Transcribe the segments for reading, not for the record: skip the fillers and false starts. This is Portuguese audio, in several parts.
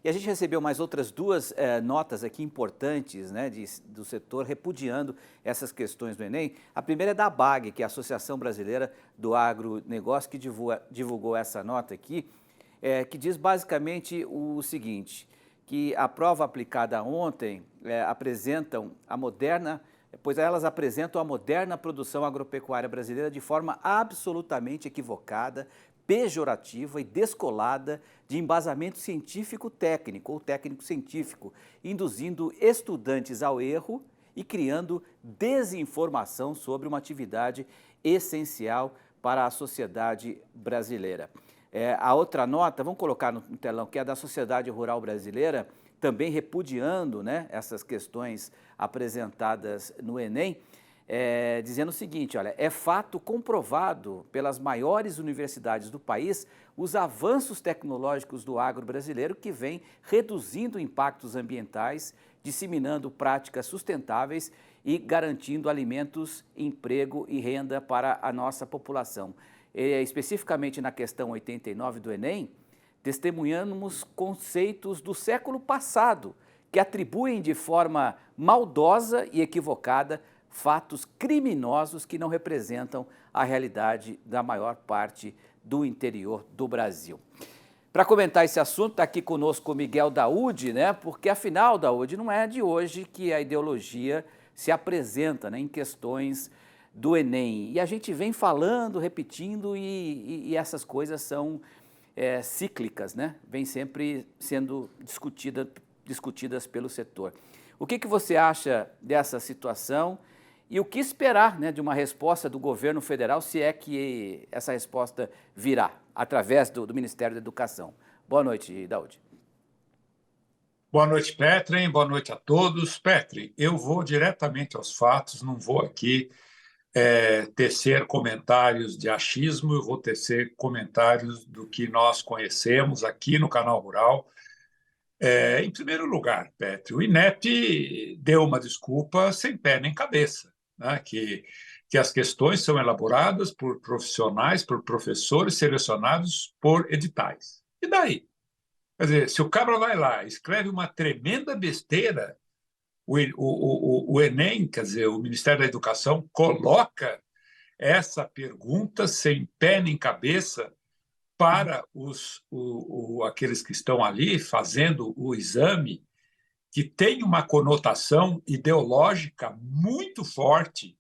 E a gente recebeu mais outras duas notas aqui importantes, né, do setor repudiando essas questões do Enem. A primeira é da ABAG, que é a Associação Brasileira do Agronegócio, que divulgou essa nota aqui, que diz basicamente o seguinte, que a prova aplicada ontem pois elas apresentam a moderna produção agropecuária brasileira de forma absolutamente equivocada, pejorativa e descolada de embasamento científico-técnico ou técnico-científico, induzindo estudantes ao erro e criando desinformação sobre uma atividade essencial para a sociedade brasileira. A outra nota, vamos colocar no telão, que é da Sociedade Rural Brasileira, também repudiando, né, essas questões apresentadas no Enem, dizendo o seguinte, olha, é fato comprovado pelas maiores universidades do país os avanços tecnológicos do agro brasileiro que vem reduzindo impactos ambientais, disseminando práticas sustentáveis e garantindo alimentos, emprego e renda para a nossa população. Especificamente na questão 89 do Enem, testemunhamos conceitos do século passado que atribuem de forma maldosa e equivocada fatos criminosos que não representam a realidade da maior parte do interior do Brasil. Para comentar esse assunto, está aqui conosco o Miguel Daúde, né? Porque afinal, Daúde, não é de hoje que a ideologia se apresenta, né, em questões do Enem. E a gente vem falando, repetindo, e essas coisas são cíclicas, né? Vem sempre sendo discutidas pelo setor. O que você acha dessa situação e o que esperar, né, de uma resposta do governo federal, se é que essa resposta virá através do Ministério da Educação? Boa noite, Daúde. Boa noite, Petri. Boa noite a todos. Petri, eu vou diretamente aos fatos, não vou aqui tecer comentários de achismo, eu vou tecer comentários do que nós conhecemos aqui no Canal Rural. Em primeiro lugar, Petri, o INEP deu uma desculpa sem pé nem cabeça, né? Que as questões são elaboradas por profissionais, por professores selecionados por editais. E daí? Quer dizer, se o cabra vai lá, escreve uma tremenda besteira, o Enem, quer dizer, o Ministério da Educação, coloca essa pergunta sem pé nem cabeça para aqueles que estão ali fazendo o exame, que tem uma conotação ideológica muito forte,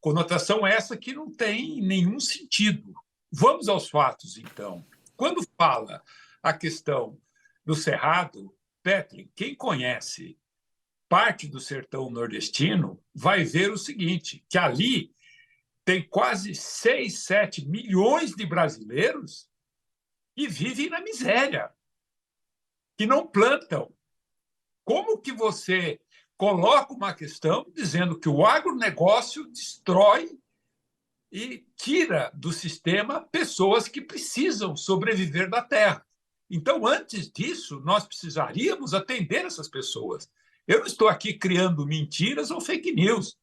conotação essa que não tem nenhum sentido. Vamos aos fatos, então. Quando fala a questão do Cerrado, Petri, quem conhece parte do sertão nordestino vai ver o seguinte, que ali tem quase 6, 7 milhões de brasileiros que vivem na miséria, que não plantam. Como que você coloca uma questão dizendo que o agronegócio destrói e tira do sistema pessoas que precisam sobreviver da terra? Então, antes disso, nós precisaríamos atender essas pessoas. Eu não estou aqui criando mentiras ou fake news.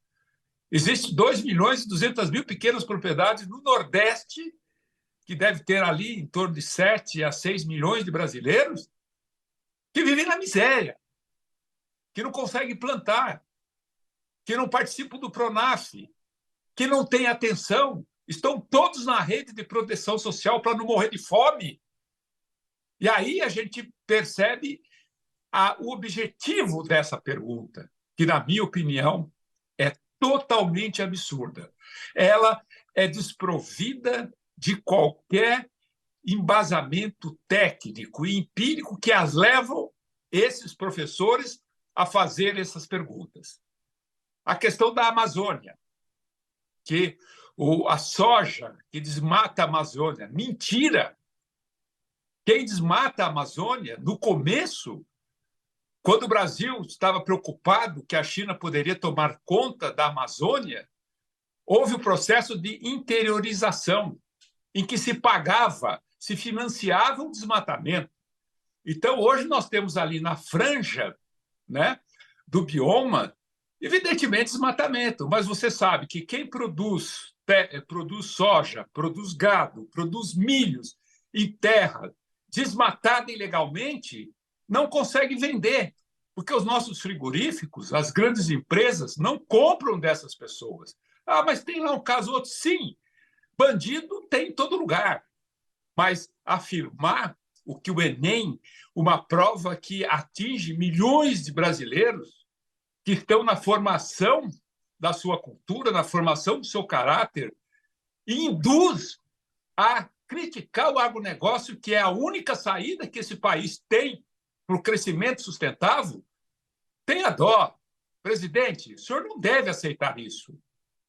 Existem 2 milhões e 200 mil pequenas propriedades no Nordeste, que deve ter ali em torno de 7 a 6 milhões de brasileiros, que vivem na miséria, que não conseguem plantar, que não participam do Pronaf, que não têm atenção, estão todos na rede de proteção social para não morrer de fome. E aí a gente percebe o objetivo dessa pergunta, que, na minha opinião, é totalmente absurda. Ela é desprovida de qualquer embasamento técnico e empírico que as levam, esses professores, a fazer essas perguntas. A questão da Amazônia, que a soja que desmata a Amazônia. Mentira! Quem desmata a Amazônia, no começo, quando o Brasil estava preocupado que a China poderia tomar conta da Amazônia, houve o processo de interiorização, em que se pagava, se financiava o desmatamento. Então, hoje nós temos ali na franja, né, do bioma, evidentemente, desmatamento, mas você sabe que quem produz soja, produz gado, produz milhos em terra desmatada ilegalmente, não consegue vender, porque os nossos frigoríficos, as grandes empresas, não compram dessas pessoas. Ah, mas tem lá um caso ou outro. Sim, bandido tem em todo lugar, mas afirmar o que o Enem, uma prova que atinge milhões de brasileiros que estão na formação da sua cultura, na formação do seu caráter, e induz a criticar o agronegócio, que é a única saída que esse país tem para o crescimento sustentável, tenha dó. Presidente, o senhor não deve aceitar isso.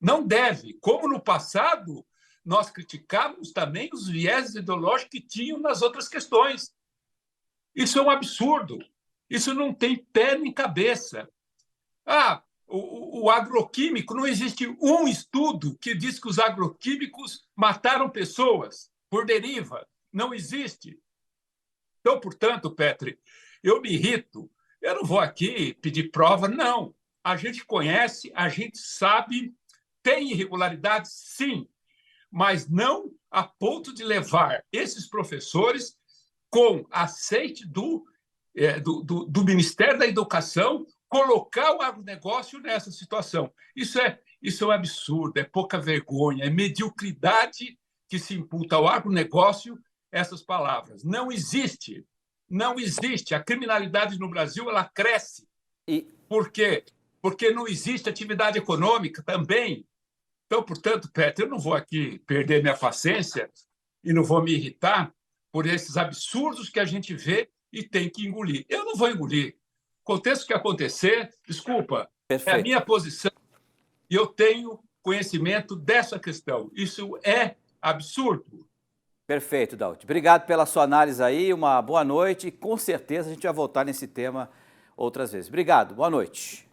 Não deve. Como no passado, nós criticávamos também os viéses ideológicos que tinham nas outras questões. Isso é um absurdo. Isso não tem pé nem cabeça. Ah, o agroquímico, não existe um estudo que diz que os agroquímicos mataram pessoas por deriva. Não existe. Então, portanto, Petri, eu me irrito. Eu não vou aqui pedir prova, não. A gente conhece, a gente sabe, tem irregularidades, sim, mas não a ponto de levar esses professores com aceite do Ministério da Educação, colocar o agronegócio nessa situação. Isso é um absurdo, é pouca vergonha, é mediocridade que se imputa ao agronegócio essas palavras. Não existe. Não existe. A criminalidade no Brasil ela cresce. E Por quê? Porque não existe atividade econômica também. Então, portanto, Petro, eu não vou aqui perder minha paciência e não vou me irritar por esses absurdos que a gente vê e tem que engolir. Eu não vou engolir. Aconteça o que acontecer, desculpa, é a perfeito. minha posição e eu tenho conhecimento dessa questão. Isso é absurdo. Perfeito, Daud. Obrigado pela sua análise aí, uma boa noite e com certeza a gente vai voltar nesse tema outras vezes. Obrigado, boa noite.